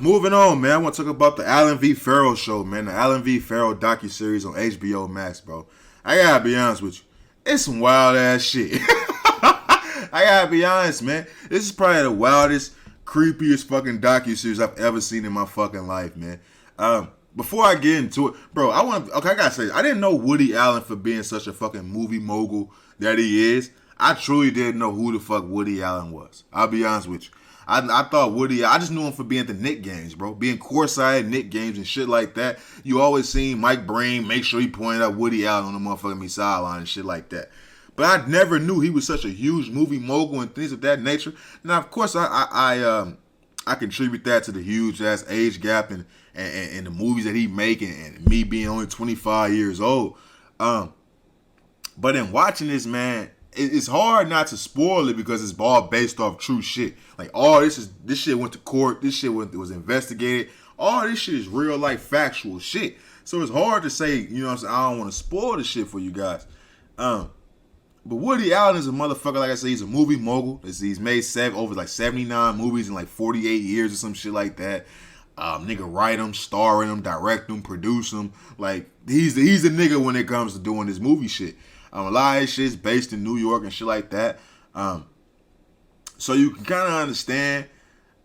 Moving on, man. I want to talk about the Allen v. Farrow show, man. The Allen v. Farrow docuseries on HBO Max, bro. I gotta be honest with you. It's some wild ass shit. I gotta be honest, man. This is probably the wildest, creepiest fucking docuseries I've ever seen in my fucking life, man. Before I get into it, bro, I gotta say, I didn't know Woody Allen for being such a fucking movie mogul that he is. I truly didn't know who the fuck Woody Allen was. I'll be honest with you. I thought I just knew him for being at the Knick games, bro. Being courtside Knick games and shit like that. You always seen Mike Breen make sure he pointed out Woody Allen on the motherfucking sideline and shit like that. But I never knew he was such a huge movie mogul and things of that nature. Now, of course, I contribute that to the huge ass age gap and the movies that he making and me being only 25 years old. But in watching this, man, it's hard not to spoil it because it's all based off true shit. Like, this shit went to court. This shit was investigated. All this shit is real life factual shit. So it's hard to say, you know what I'm saying, I don't want to spoil the shit for you guys. But Woody Allen is a motherfucker, like I said, he's a movie mogul. He's made over like 79 movies in like 48 years or some shit like that. Nigga write them, star in them, direct them, produce them. Like, he's the nigga when it comes to doing this movie shit. A lot of this shit's based in New York and shit like that. So you can kind of understand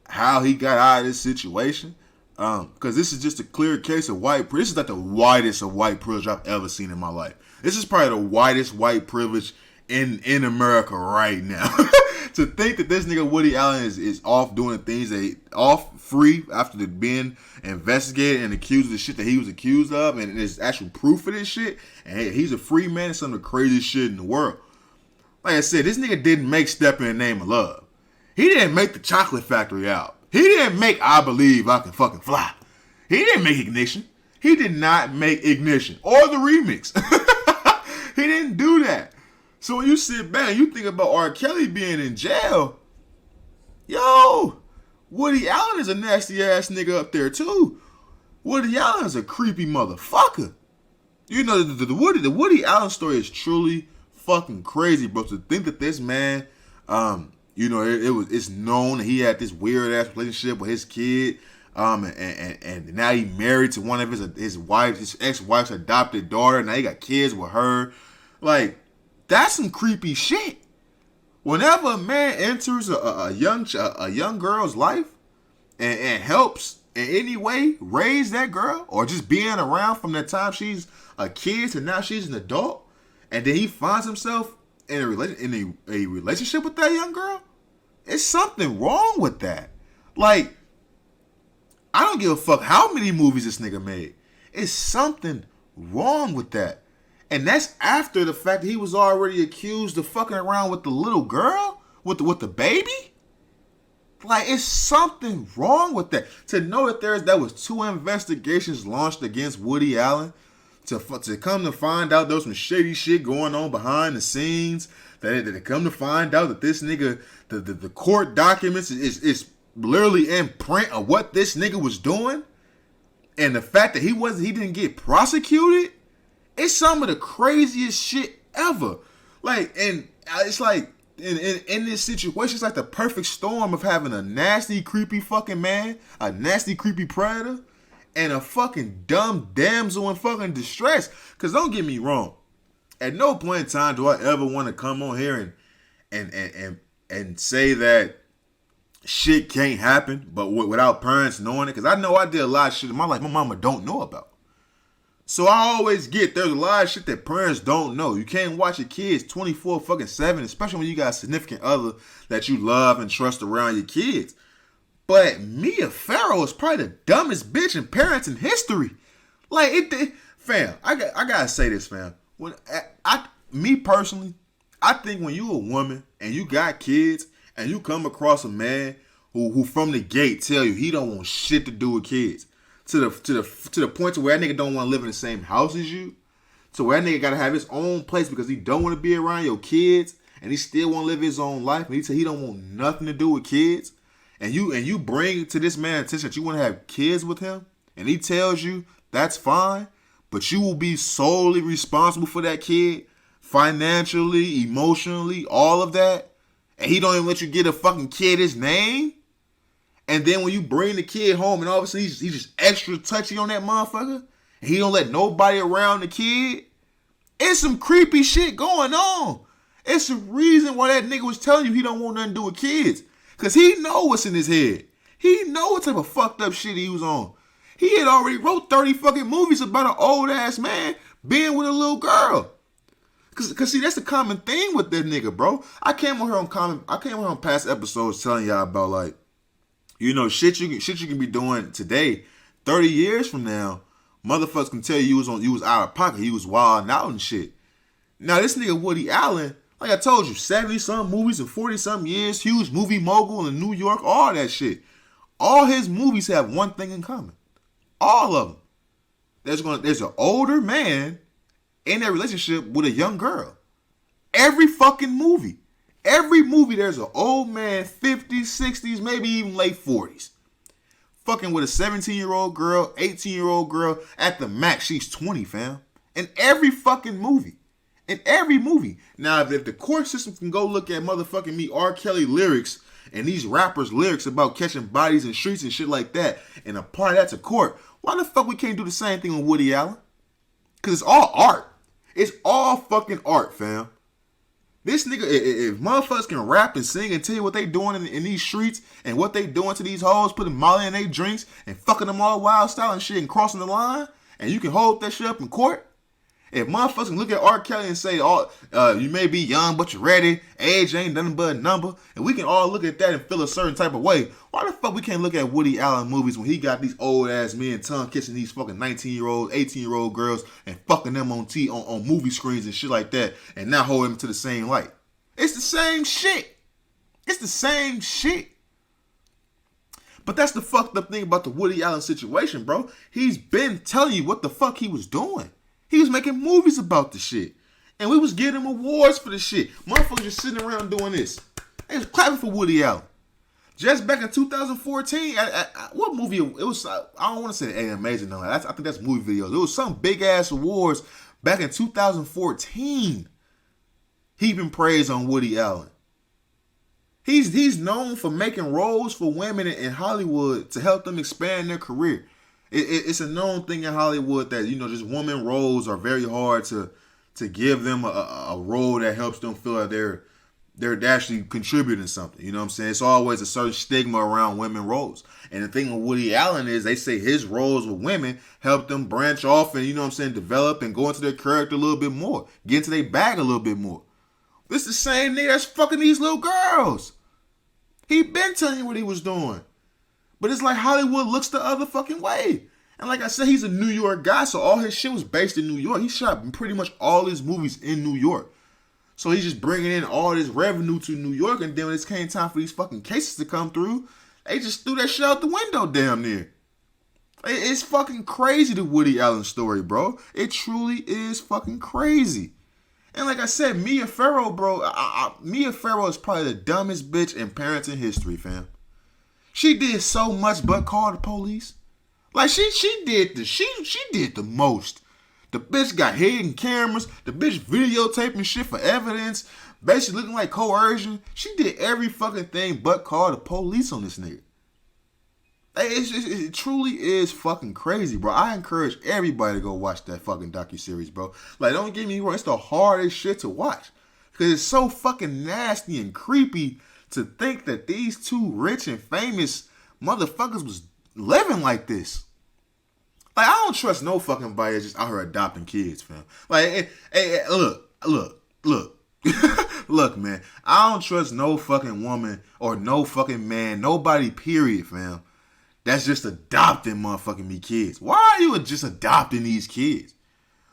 how he got out of this situation. Because this is just a clear case of white privilege. This is like the widest of white privilege I've ever seen in my life. This is probably the widest white privilege in America right now. To think that this nigga Woody Allen is off doing things off free after being investigated and accused of the shit that he was accused of, and there's actual proof of this shit, and he's a free man. It's some of the craziest shit in the world. Like I said, this nigga didn't make Step in the Name of Love. He didn't make The Chocolate Factory out. He didn't make I Believe I Can Fucking Fly. He didn't make Ignition. He did not make Ignition or the remix. He didn't do that. So when you sit back and you think about R. Kelly being in jail, yo, Woody Allen is a nasty ass nigga up there too. Woody Allen is a creepy motherfucker. You know, the Woody Allen story is truly fucking crazy, bro. To think that this man, it's known that he had this weird ass relationship with his kid, and now he married to one of his ex-wife's adopted daughter. Now he got kids with her, like. That's some creepy shit. Whenever a man enters a young girl's life and helps in any way raise that girl, or just being around from the time she's a kid to now she's an adult, and then he finds himself in a relationship with that young girl, it's something wrong with that. Like, I don't give a fuck how many movies this nigga made. It's something wrong with that. And that's after the fact that he was already accused of fucking around with the little girl, with the baby. Like, it's something wrong with that. To know that that was 2 investigations launched against Woody Allen, to come to find out there was some shady shit going on behind the scenes, that come to find out that this nigga, the court documents is literally in print of what this nigga was doing, and the fact that he didn't get prosecuted. It's some of the craziest shit ever. Like, and it's like, in this situation, it's like the perfect storm of having a nasty, creepy fucking man, a nasty, creepy predator, and a fucking dumb damsel in fucking distress. Because don't get me wrong, at no point in time do I ever want to come on here and say that shit can't happen, but without parents knowing it. Because I know I did a lot of shit in my life my mama don't know about. So I always get there's a lot of shit that parents don't know. You can't watch your kids 24/7, especially when you got a significant other that you love and trust around your kids. But Mia Farrow is probably the dumbest bitch in parenting history. Like, fam, I gotta say this, fam. Me personally, I think when you a woman and you got kids and you come across a man who from the gate tell you he don't want shit to do with kids. To the point to where that nigga don't want to live in the same house as you, to where that nigga gotta have his own place because he don't want to be around your kids, and he still want to live his own life, and he don't want nothing to do with kids, and you bring to this man attention that you want to have kids with him, and he tells you that's fine, but you will be solely responsible for that kid, financially, emotionally, all of that, and he don't even let you get a fucking kid his name. And then when you bring the kid home and all of a sudden he's just extra touchy on that motherfucker, and he don't let nobody around the kid, it's some creepy shit going on. It's the reason why that nigga was telling you he don't want nothing to do with kids. Because he know what's in his head. He know what type of fucked up shit he was on. He had already wrote 30 fucking movies about an old ass man being with a little girl. Cause see, that's the common thing with that nigga, bro. I came on here on past episodes telling y'all about, like, you know, shit you can be doing today, 30 years from now, motherfuckers can tell you you was out of pocket, you was wilding out and shit. Now this nigga Woody Allen, like I told you, 70-something movies in 40-something years, huge movie mogul in New York, all that shit. All his movies have one thing in common. All of them. There's an older man in that relationship with a young girl. Every fucking movie. Every movie there's an old man, 50s, 60s, maybe even late 40s. Fucking with a 17-year-old girl, 18-year-old girl. At the max, she's 20, fam. In every fucking movie. In every movie. Now, if the court system can go look at motherfucking me R. Kelly lyrics and these rappers' lyrics about catching bodies in streets and shit like that and apply that to court, why the fuck we can't do the same thing with Woody Allen? Because it's all art. It's all fucking art, fam. This nigga, if motherfuckers can rap and sing and tell you what they doing in these streets and what they doing to these hoes, putting Molly in their drinks and fucking them all wild style and shit and crossing the line, and you can hold that shit up in court, if motherfuckers can look at R. Kelly and say, you may be young, but you're ready, age ain't nothing but a number, and we can all look at that and feel a certain type of way, why the fuck we can't look at Woody Allen movies when he got these old ass men tongue kissing these fucking 19-year-old, 18-year-old girls and fucking them on movie screens and shit like that, and not hold them to the same light? It's the same shit. It's the same shit. But that's the fucked up thing about the Woody Allen situation, bro. He's been telling you what the fuck he was doing. He was making movies about the shit. And we was giving him awards for the shit. Motherfuckers just sitting around doing this. They was clapping for Woody Allen. Just back in 2014, what movie? It was, I don't want to say AMAs or nothing. I think that's movie videos. It was some big ass awards back in 2014. Heaping praise on Woody Allen. He's known for making roles for women in Hollywood to help them expand their career. It's a known thing in Hollywood that, you know, just woman roles are very hard to give them a role that helps them feel like they're actually contributing something. You know what I'm saying? It's always a certain stigma around women roles. And the thing with Woody Allen is they say his roles with women help them branch off and, you know what I'm saying, develop and go into their character a little bit more. Get into their bag a little bit more. This the same nigga that's fucking these little girls. He been telling you what he was doing. But it's like Hollywood looks the other fucking way. And like I said, he's a New York guy, so all his shit was based in New York. He shot pretty much all his movies in New York. So he's just bringing in all this revenue to New York, and then when it came time for these fucking cases to come through, they just threw that shit out the window damn near. It's fucking crazy, the Woody Allen story, bro. It truly is fucking crazy. And like I said, Mia Farrow, bro, Mia Farrow is probably the dumbest bitch in parenting history, fam. She did so much but call the police. Like she did the most. The bitch got hidden cameras. The bitch videotaping shit for evidence. Basically looking like coercion. She did every fucking thing but call the police on this nigga. It truly is fucking crazy, bro. I encourage everybody to go watch that fucking docuseries, bro. Like, don't get me wrong, it's the hardest shit to watch. Because it's so fucking nasty and creepy to think that these two rich and famous motherfuckers was living like this. Like, I don't trust no fucking body just out here adopting kids, fam. Like, hey, look. Look, man. I don't trust no fucking woman or no fucking man, nobody, period, fam. That's just adopting motherfucking me kids. Why are you just adopting these kids?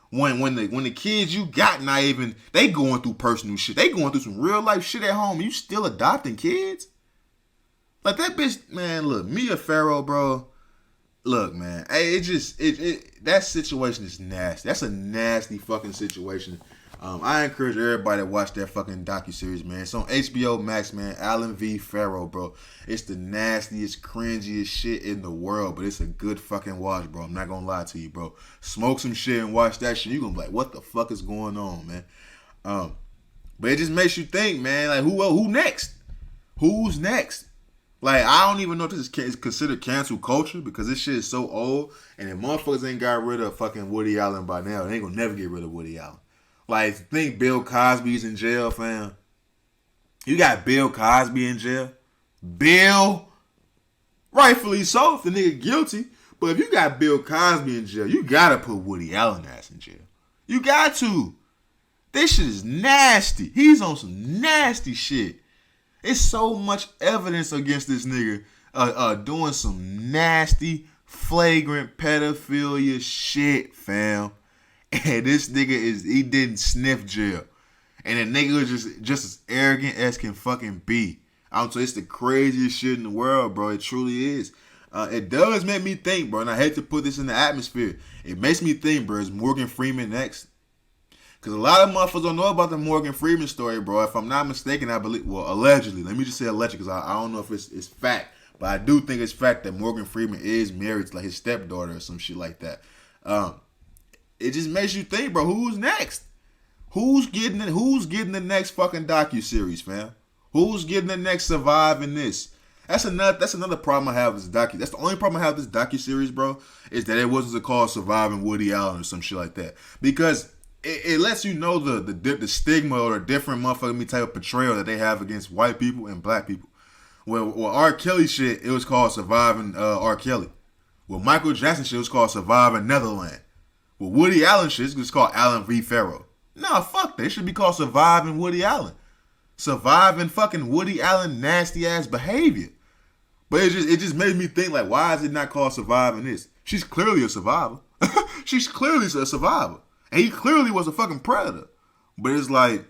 When the kids you got not even, they going through personal shit. They going through some real life shit at home. You still adopting kids? Like that bitch, man, look, Mia Farrow, bro. Look, man, hey, that situation is nasty. That's a nasty fucking situation. I encourage everybody to watch that fucking docuseries, man. It's on HBO Max, man. Alan V. Farrow, bro. It's the nastiest, cringiest shit in the world, but it's a good fucking watch, bro. I'm not gonna lie to you, bro. Smoke some shit and watch that shit. You gonna be like, what the fuck is going on, man? But it just makes you think, man. Like, who next? Who's next? Like, I don't even know if this is considered cancel culture because this shit is so old. And if motherfuckers ain't got rid of fucking Woody Allen by now, they ain't gonna never get rid of Woody Allen. Like, think Bill Cosby's in jail, fam. You got Bill Cosby in jail. Bill, rightfully so if the nigga guilty. But if you got Bill Cosby in jail, you gotta put Woody Allen ass in jail. You got to. This shit is nasty. He's on some nasty shit. It's so much evidence against this nigga doing some nasty, flagrant pedophilia shit, fam. And this nigga he didn't sniff jail. And the nigga was just as arrogant as can fucking be. I'm telling you, it's the craziest shit in the world, bro. It truly is. It does make me think, bro, and I hate to put this in the atmosphere. It makes me think, bro, is Morgan Freeman next? Because a lot of motherfuckers don't know about the Morgan Freeman story, bro. If I'm not mistaken, I believe, well, allegedly. Let me just say allegedly because I don't know if it's fact. But I do think it's fact that Morgan Freeman is married to like his stepdaughter or some shit like that. It just makes you think, bro, who's next? Who's getting the next fucking docuseries, fam? Who's getting the next surviving this? That's another problem I have with this docu. That's the only problem I have with this docuseries, bro, is that it wasn't called Surviving Woody Allen or some shit like that. Because it lets you know the stigma or the different motherfucking type of portrayal that they have against white people and black people. Well, R. Kelly shit, it was called Surviving R. Kelly. Well, Michael Jackson shit was called Surviving Netherland. Well, Woody Allen shit is called Allen v. Farrow. Nah, fuck that. It should be called Surviving Woody Allen. Surviving fucking Woody Allen nasty ass behavior. But it just made me think, like, why is it not called Surviving this? She's clearly a survivor. She's clearly a survivor. And he clearly was a fucking predator. But it's like,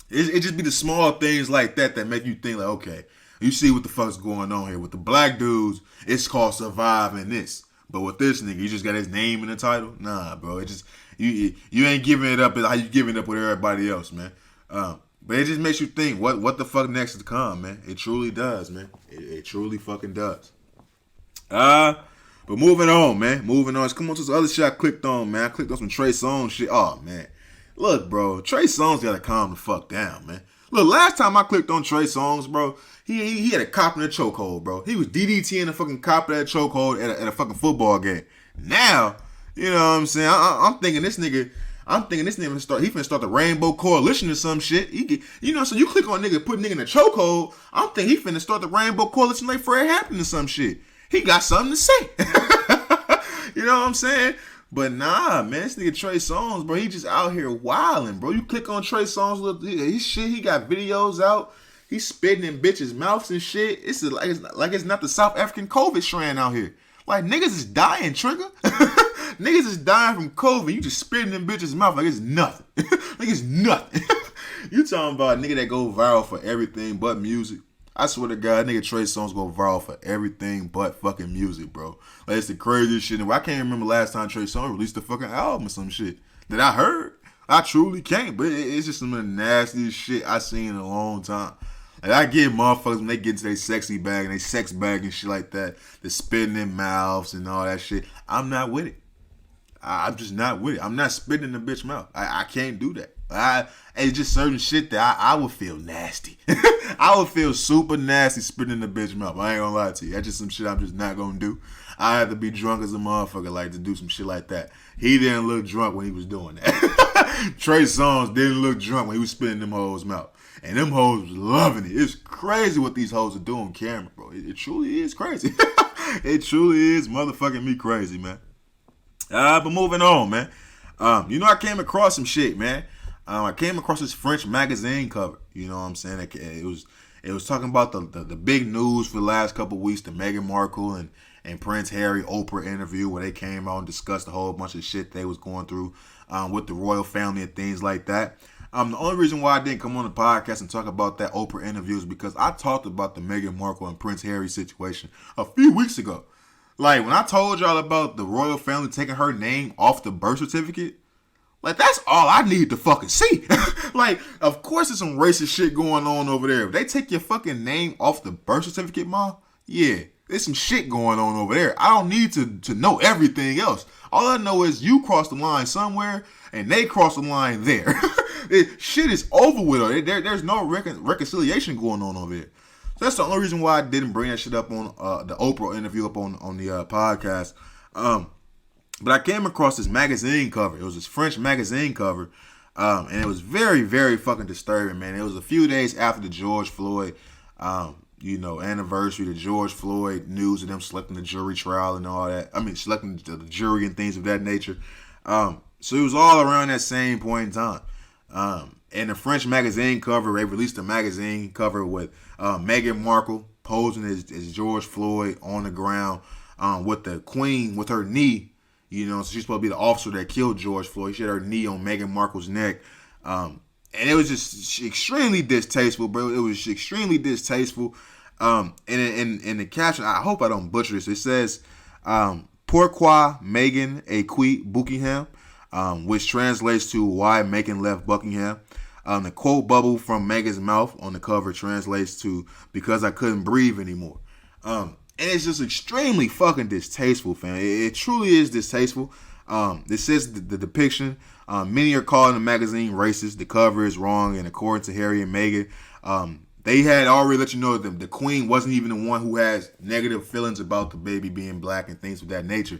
it just be the small things like that make you think, like, okay, you see what the fuck's going on here. With the black dudes, it's called Surviving this. But with this nigga, you just got his name in the title? Nah, bro. It just, you ain't giving it up as how you giving it up with everybody else, man. But it just makes you think, what the fuck next to come, man? It truly does, man. It truly fucking does. But moving on, man. Moving on. Come on to this other shit I clicked on, man. I clicked on some Trey Songz shit. Oh, man. Look, bro. Trey Songz gotta calm the fuck down, man. Look, last time I clicked on Trey Songz, bro, he had a cop in a chokehold, bro. He was DDTing a fucking cop in that chokehold at a fucking football game. Now, you know what I'm saying? I'm thinking this nigga finna start the Rainbow Coalition or some shit. So you click on nigga, put nigga in a chokehold. I'm thinking he finna start the Rainbow Coalition like Fred Hampton or some shit. He got something to say. You know what I'm saying? But nah, man, this nigga Trey Songz, bro, he just out here wilding, bro. You click on Trey Songz, he got videos out. He's spitting in bitches' mouths and shit. It's not the South African COVID strand out here. Like, niggas is dying, Trigger. Niggas is dying from COVID. You just spitting in bitches' mouth like it's nothing. Like it's nothing. You talking about a nigga that go viral for everything but music. I swear to God, nigga Trey Songz go viral for everything but fucking music, bro. Like, it's the craziest shit. I can't remember last time Trey Songz released a fucking album or some shit that I heard. I truly can't, but it's just some of the nastiest shit I seen in a long time. Like, I get motherfuckers when they get into their sexy bag and they sex bag and shit like that. They're spitting in mouths and all that shit. I'm not with it. I'm just not with it. I'm not spitting in the bitch mouth. I can't do that. It's just certain shit that I would feel nasty. I would feel super nasty spitting in the bitch mouth. I ain't gonna lie to you. That's just some shit I'm just not gonna do. I have to be drunk as a motherfucker like to do some shit like that. He didn't look drunk when he was doing that. Trey Songz didn't look drunk when he was spitting them hoes' mouth. And them hoes was loving it. It's crazy what these hoes are doing on camera, bro. It truly is crazy. It truly is motherfucking me crazy, man. But moving on, man. I came across some shit, man. I came across this French magazine cover. You know what I'm saying? It was talking about the big news for the last couple of weeks, the Meghan Markle and Prince Harry Oprah interview where they came out and discussed a whole bunch of shit they was going through with the royal family and things like that. The only reason why I didn't come on the podcast and talk about that Oprah interview is because I talked about the Meghan Markle and Prince Harry situation a few weeks ago. Like, when I told y'all about the royal family taking her name off the birth certificate, like, that's all I need to fucking see. Like, of course there's some racist shit going on over there. If they take your fucking name off the birth certificate, Ma, yeah, there's some shit going on over there. I don't need to know everything else. All I know is you crossed the line somewhere, and they crossed the line there. Shit is over with. There's no reconciliation going on over here. So That's the only reason why I didn't bring that shit up on the Oprah interview up on the podcast. But I came across this magazine cover. It was this French magazine cover. And it was very, very fucking disturbing, man. It was a few days after the George Floyd, anniversary, the George Floyd news of them selecting the jury trial and all that. I mean, selecting the jury and things of that nature. So it was all around that same point in time. And the French magazine cover, they released a magazine cover with Meghan Markle posing as George Floyd on the ground with the Queen, with her knee. So she's supposed to be the officer that killed George Floyd. She had her knee on Meghan Markle's neck. And it was just extremely distasteful, bro. It was extremely distasteful. And in the caption, I hope I don't butcher this. It says, Pourquoi Meghan a quitte Buckingham? Which translates to why Meghan left Buckingham. The quote bubble from Meghan's mouth on the cover translates to because I couldn't breathe anymore. And it's just extremely fucking distasteful, fam. It truly is distasteful. It says the depiction. Many are calling the magazine racist. The cover is wrong, and according to Harry and Meghan, they had already let you know that the Queen wasn't even the one who has negative feelings about the baby being black and things of that nature.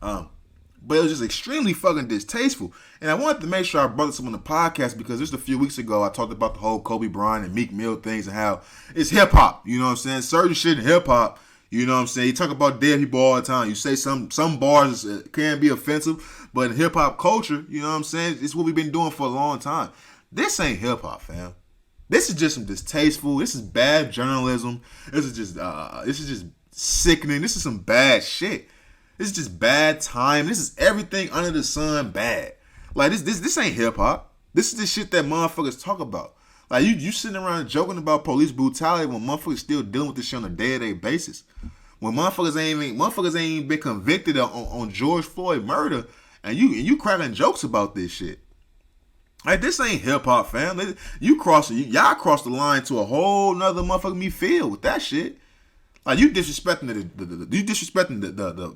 But it was just extremely fucking distasteful. And I wanted to make sure I brought this up on the podcast because just a few weeks ago I talked about the whole Kobe Bryant and Meek Mill things and how it's hip hop. You know what I'm saying? Certain shit in hip hop. You know what I'm saying? You talk about dead people all the time. You say some bars can be offensive, but in hip-hop culture, you know what I'm saying? It's what we've been doing for a long time. This ain't hip-hop, fam. This is just some distasteful. This is bad journalism. This is just sickening. This is some bad shit. This is just bad time. This is everything under the sun bad. Like, this ain't hip-hop. This is the shit that motherfuckers talk about. Like, you sitting around joking about police brutality when motherfuckers still dealing with this shit on a day-to-day basis. When motherfuckers ain't even been convicted on George Floyd murder, and you cracking jokes about this shit. Like, this ain't hip-hop, fam. Y'all crossed the line to a whole nother motherfucking me field with that shit. Like, you disrespecting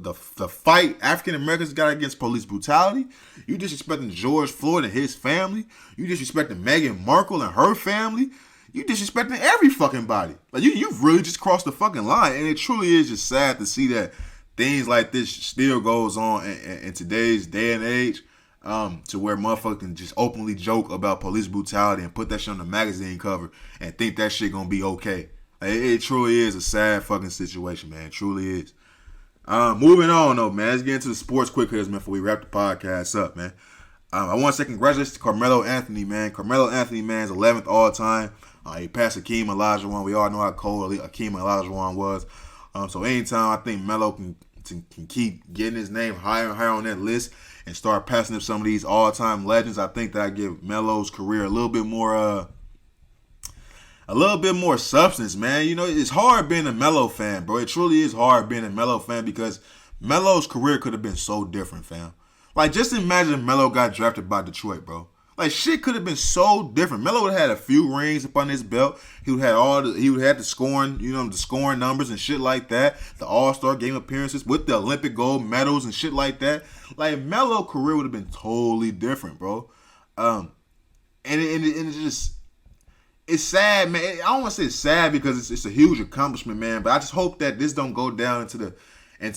the fight African Americans got against police brutality. You disrespecting George Floyd and his family. You disrespecting Meghan Markle and her family. You disrespecting every fucking body. Like, you've really just crossed the fucking line. And it truly is just sad to see that things like this still goes on in today's day and age, to where motherfuckers can just openly joke about police brutality and put that shit on the magazine cover and think that shit gonna be okay. It truly is a sad fucking situation, man. It truly is. Moving on, though, man. Let's get into the sports quick hitters, man, before we wrap the podcast up, man. I want to say congratulations to Carmelo Anthony, man. Carmelo Anthony, man, is 11th all-time. He passed Hakeem Olajuwon. We all know how cold Hakeem Olajuwon was. So anytime I think Melo can keep getting his name higher and higher on that list and start passing up some of these all-time legends, I think that I give Melo's career a little bit more substance, man. You know, it's hard being a Melo fan, bro. It truly is hard being a Melo fan because Melo's career could have been so different, fam. Like, just imagine if Melo got drafted by Detroit, bro. Like, shit could have been so different. Melo would have had a few rings up on his belt. He would have the scoring, the scoring numbers and shit like that. The All-Star game appearances with the Olympic gold medals and shit like that. Like, Melo's career would have been totally different, bro. And it's just, it's sad, man. I don't want to say it's sad because it's a huge accomplishment, man. But I just hope that this don't go down into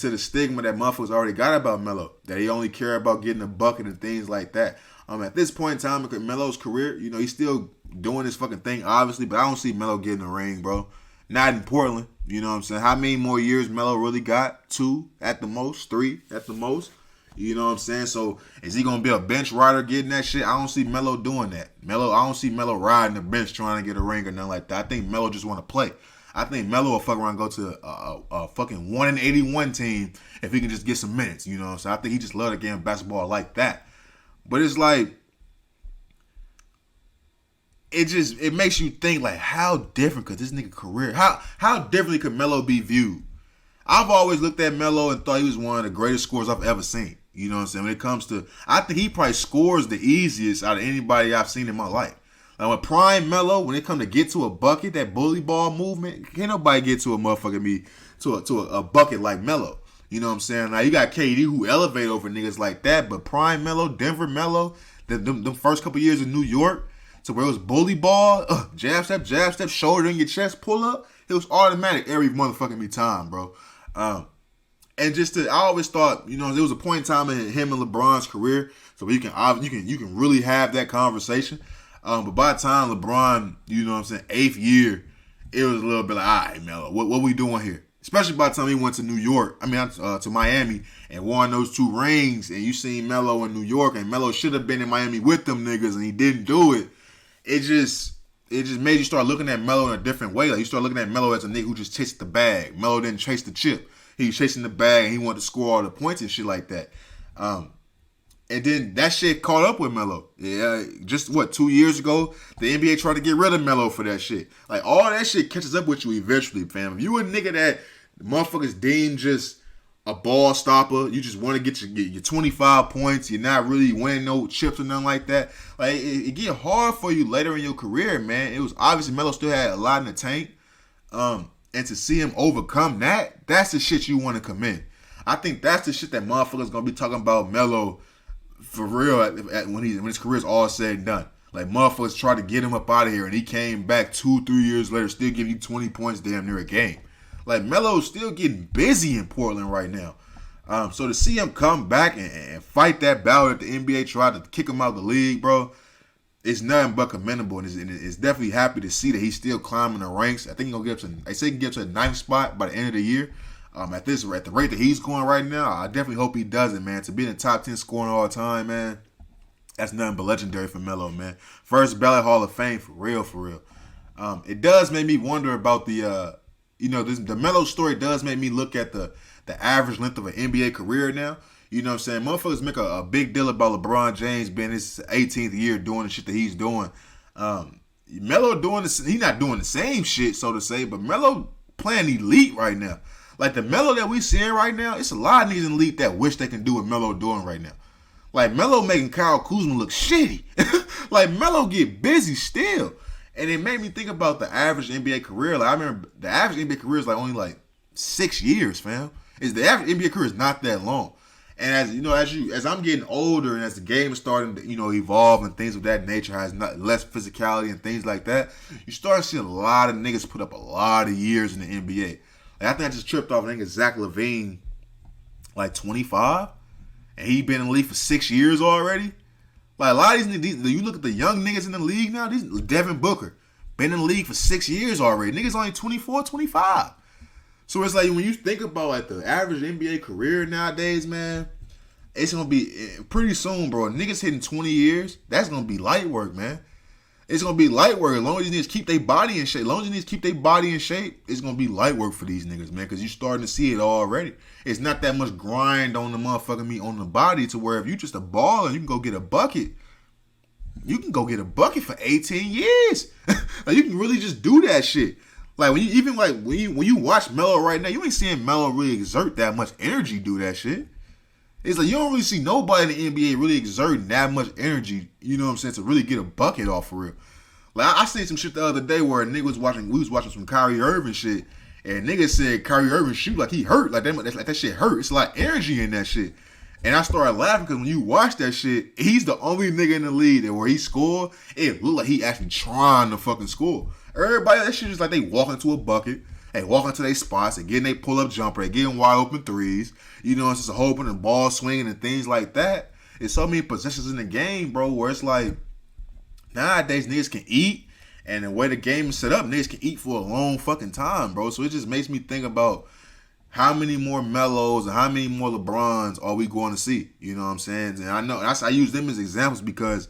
the stigma that motherfuckers already got about Melo. That he only care about getting a bucket and things like that. At this point in time, look at Melo's career. He's still doing his fucking thing, obviously. But I don't see Melo getting a ring, bro. Not in Portland. You know what I'm saying? How many more years Melo really got? 2 at the most, 3 at the most. You know what I'm saying? So is he gonna be a bench rider getting that shit? I don't see Melo doing that. I don't see Melo riding the bench trying to get a ring or nothing like that. I think Melo just want to play. I think Melo will fuck around and go to a fucking 1-81 team if he can just get some minutes. You know what I'm saying? I think he just love the game of basketball like that. But it's like, it makes you think, like, how different could this nigga career, how differently could Melo be viewed? I've always looked at Melo and thought he was one of the greatest scorers I've ever seen. You know what I'm saying? When it comes to, I think he probably scores the easiest out of anybody I've seen in my life. Like, when prime Melo, when it comes to get to a bucket, that bully ball movement, can't nobody get to a motherfucking to a bucket like Melo. You know what I'm saying? Now, you got KD who elevate over niggas like that, but prime Melo, Denver Melo, them first couple years in New York, to where it was bully ball, jab step, shoulder in your chest, pull up. It was automatic every motherfucking time, bro. And I always thought, there was a point in time in him and LeBron's career, so you can really have that conversation. But by the time LeBron, 8th year, it was a little bit like, all right, Melo, what we doing here? Especially by the time he went to New York, to Miami, and won those 2 rings, and you seen Melo in New York, and Melo should have been in Miami with them niggas, and he didn't do it. It just made you start looking at Melo in a different way. Like, you start looking at Melo as a nigga who just chased the bag. Melo didn't chase the chip. He was chasing the bag, and he wanted to score all the points and shit like that. And then that shit caught up with Melo. Yeah, just 2 years ago, the NBA tried to get rid of Melo for that shit. Like, all that shit catches up with you eventually, fam. If you a nigga that motherfuckers deem just a ball stopper, you just want to get your 25 points, you're not really winning no chips or nothing like that. Like, it get hard for you later in your career, man. It was obviously Melo still had a lot in the tank. And to see him overcome that's the shit you want to commend. I think that's the shit that motherfuckers gonna be talking about Melo for real when his career's all said and done. Like, motherfuckers tried to get him up out of here, and he came back 2-3 years later, still giving you 20 points damn near a game. Like, Melo's still getting busy in Portland right now. So to see him come back and fight that battle that the NBA tried to kick him out of the league, bro, it's nothing but commendable. And it's definitely happy to see that he's still climbing the ranks. I think he can get to a 9th spot by the end of the year. At the rate that he's going right now, I definitely hope he does it, man. To be in the top 10 scoring all the time, man, that's nothing but legendary for Melo, man. First ballot Hall of Fame, for real, for real. It does make me wonder about the Melo story does make me look at the average length of an NBA career now. You know what I'm saying? Motherfuckers make a big deal about LeBron James being his 18th year doing the shit that he's doing. Melo he's not doing the same shit, so to say, but Melo playing elite right now. Like, the Melo that we seeing right now, it's a lot of niggas in the league that wish they can do what Melo doing right now. Like, Melo making Kyle Kuzma look shitty. Like, Melo get busy still. And it made me think about the average NBA career. Like, I remember the average NBA career is only 6 years, fam. The average NBA career is not that long. And as I'm getting older and as the game is starting to, evolve and things of that nature, has less physicality and things like that, you start seeing a lot of niggas put up a lot of years in the NBA. Like, I think I just tripped off, I think it's Zach LaVine, 25, and he been in the league for 6 years already. Like, a lot of these, you look at the young niggas in the league now, Devin Booker, been in the league for 6 years already. Niggas only 24, 25. So it's like, when you think about the average NBA career nowadays, man, it's going to be pretty soon, bro. Niggas hitting 20 years, that's going to be light work, man. It's going to be light work. As long as these niggas keep their body in shape. It's going to be light work for these niggas, man, because you're starting to see it already. It's not that much grind on the motherfucking meat on the body to where if you just a baller, you can go get a bucket. You can go get a bucket for 18 years. Like, you can really just do that shit. Like, when you watch Melo right now, you ain't seeing Melo really exert that much energy do that shit. It's like, you don't really see nobody in the NBA really exerting that much energy, you know what I'm saying, to really get a bucket off for real. Like, I seen some shit the other day where a nigga we was watching some Kyrie Irving shit, and niggas said Kyrie Irving shoot like he hurt, like that shit hurt. It's a lot of energy in that shit. And I started laughing because when you watch that shit, he's the only nigga in the league that where he scored, it looked like he actually trying to fucking score. Everybody, that shit is like they walk into a bucket, they walk into their spots, and getting they pull-up jumper, they getting wide open threes. You know, it's just a whole bunch of ball swinging and things like that. There's so many positions in the game, bro, where it's like, nowadays niggas can eat, and the way the game is set up, niggas can eat for a long fucking time, bro. So it just makes me think about how many more Melos and how many more LeBrons are we going to see? You know what I'm saying? And I know I use them as examples because,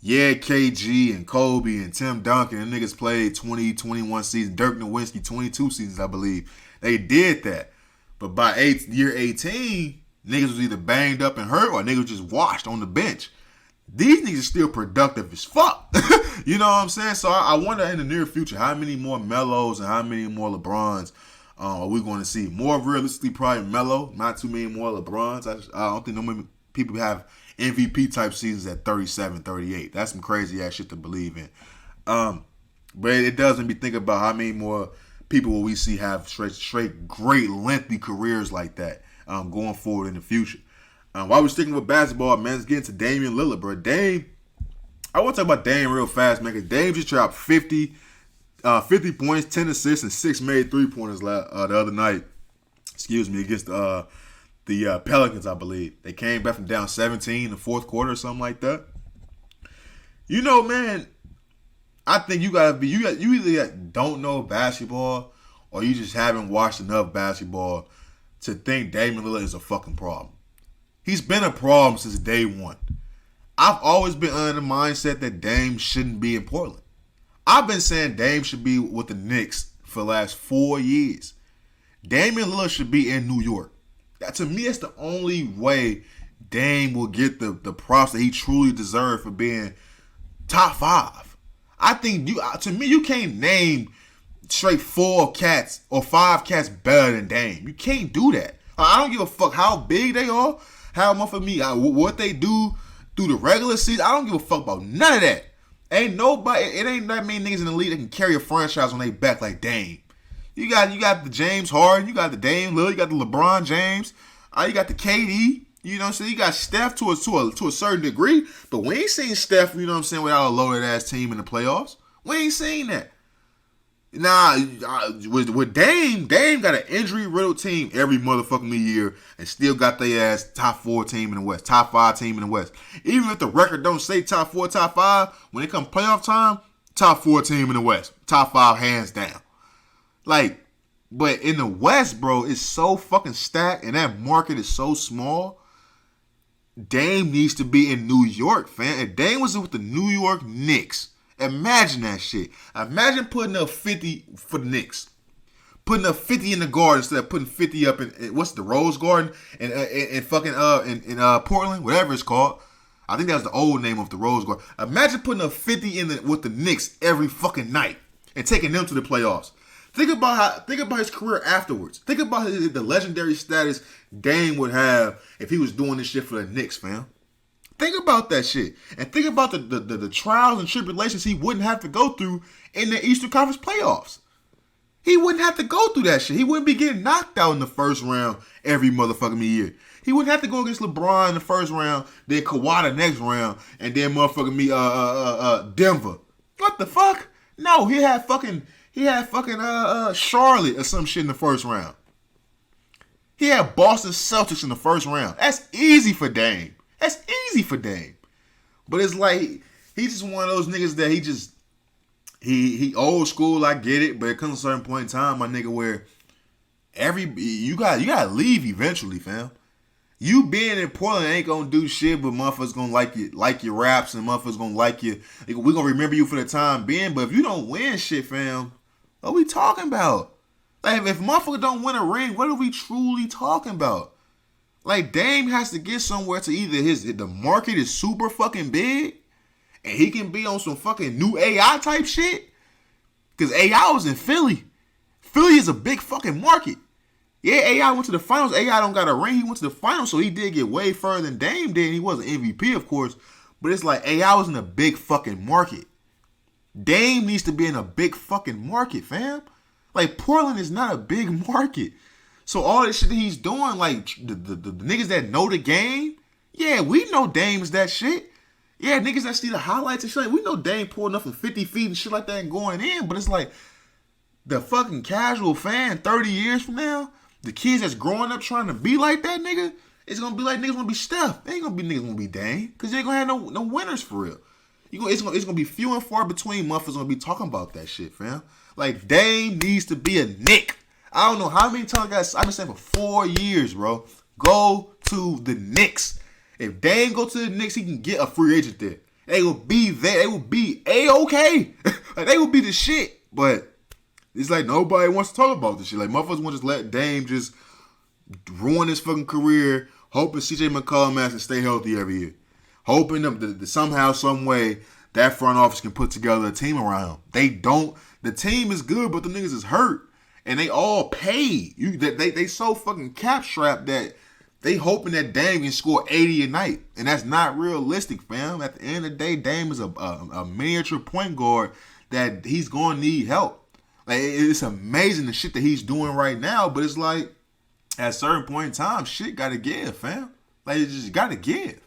yeah, KG and Kobe and Tim Duncan and niggas played 20, 21 seasons. Dirk Nowitzki, 22 seasons, I believe. They did that. But by year 18, niggas was either banged up and hurt or niggas just washed on the bench. These niggas are still productive as fuck. You know what I'm saying? So I wonder in the near future how many more Melos and how many more LeBrons are we going to see? More realistically, probably Melo. Not too many more LeBrons. I don't think no many people have MVP type seasons at 37, 38. That's some crazy ass shit to believe in. But it does make me think about how many more people will we see have straight great lengthy careers like that going forward in the future. While we're sticking with basketball, man, let's get into Damian Lillard, bro. Dame, I want to talk about Dame real fast, man, because Dame just dropped 50 points, 10 assists, and 6 made three-pointers the other night. Excuse me, against the Pelicans, I believe. They came back from down 17 in the fourth quarter or something like that. You know, man, I think you either don't know basketball or you just haven't watched enough basketball to think Damian Lillard is a fucking problem. He's been a problem since day one. I've always been under the mindset that Dame shouldn't be in Portland. I've been saying Dame should be with the Knicks for the last 4 years. Damian Lillard should be in New York. That, to me, that's the only way Dame will get the props that he truly deserves for being top 5. I think you can't name straight 4 cats or 5 cats better than Dame. You can't do that. I don't give a fuck how big they are, how much for me, what they do through the regular season. I don't give a fuck about none of that. It ain't that many niggas in the league that can carry a franchise on their back like Dame. You got the James Harden, you got the Dame Lillard, you got the LeBron James, you got the KD. You know what I'm saying? You got Steph to a certain degree, but we ain't seen Steph, you know what I'm saying, without a loaded ass team in the playoffs. We ain't seen that. Nah, with Dame got an injury-riddled team every motherfucking year and still got their ass top 4 team in the West, top 5 team in the West. Even if the record don't say top 4, top 5, when it comes playoff time, top 4 team in the West, top 5 hands down. Like, but in the West, bro, it's so fucking stacked and that market is so small. Dame needs to be in New York, fam. If Dame was with the New York Knicks, imagine that shit. Imagine putting up 50 for the Knicks. Putting up 50 in the Garden instead of putting 50 up in what's the Rose Garden in Portland, whatever it's called. I think that was the old name of the Rose Garden. Imagine putting up 50 with the Knicks every fucking night and taking them to the playoffs. Think about his career afterwards. Think about the legendary status Dame would have if he was doing this shit for the Knicks, fam. Think about that shit. And think about the trials and tribulations he wouldn't have to go through in the Eastern Conference playoffs. He wouldn't have to go through that shit. He wouldn't be getting knocked out in the first round every motherfucking year. He wouldn't have to go against LeBron in the first round, then Kawhi the next round, and then motherfucking Denver. What the fuck? No, he had fucking Charlotte or some shit in the first round. He had Boston Celtics in the first round. That's easy for Dame. But it's like he's just one of those niggas that he old school. I get it, but it comes a certain point in time, my nigga, where you gotta leave eventually, fam. You being in Portland ain't gonna do shit, but motherfuckers gonna like your raps, and motherfuckers gonna like you. We gonna remember you for the time being. But if you don't win shit, fam, what are we talking about? Like, if motherfucker don't win a ring, what are we truly talking about? Like, Dame has to get somewhere to either the market is super fucking big and he can be on some fucking new AI type shit. Because AI was in Philly. Philly is a big fucking market. Yeah, AI went to the finals. AI don't got a ring. He went to the finals, so he did get way further than Dame did. He was an MVP, of course. But it's like AI was in a big fucking market. Dame needs to be in a big fucking market, fam. Like, Portland is not a big market. So all this shit that he's doing, like, the niggas that know the game, yeah, we know Dame's that shit. Yeah, niggas that see the highlights and shit, like, we know Dame pulling up from 50 feet and shit like that and going in. But it's like, the fucking casual fan 30 years from now, the kids that's growing up trying to be like that nigga, it's going to be like niggas going to be Steph. They ain't going to be niggas going to be Dame. Because they ain't going to have no winners for real. It's going to be few and far between motherfuckers going to be talking about that shit, fam. Like, Dame needs to be a Knick. I don't know how many times I've been saying for 4 years, bro. Go to the Knicks. If Dame go to the Knicks, he can get a free agent there. They will be there. They will be A-okay. Like, they will be the shit. But it's like nobody wants to talk about this shit. Like, motherfuckers want to just let Dame just ruin his fucking career, hoping CJ McCollum has to stay healthy every year. Hoping that somehow, some way, that front office can put together a team around him. They don't. The team is good, but the niggas is hurt. And they all pay. They so fucking cap strapped that they hoping that Dame can score 80 a night. And that's not realistic, fam. At the end of the day, Dame is a miniature point guard that he's going to need help. Like, it's amazing the shit that he's doing right now, but it's like, at a certain point in time, shit got to give, fam. Like, it just got to give.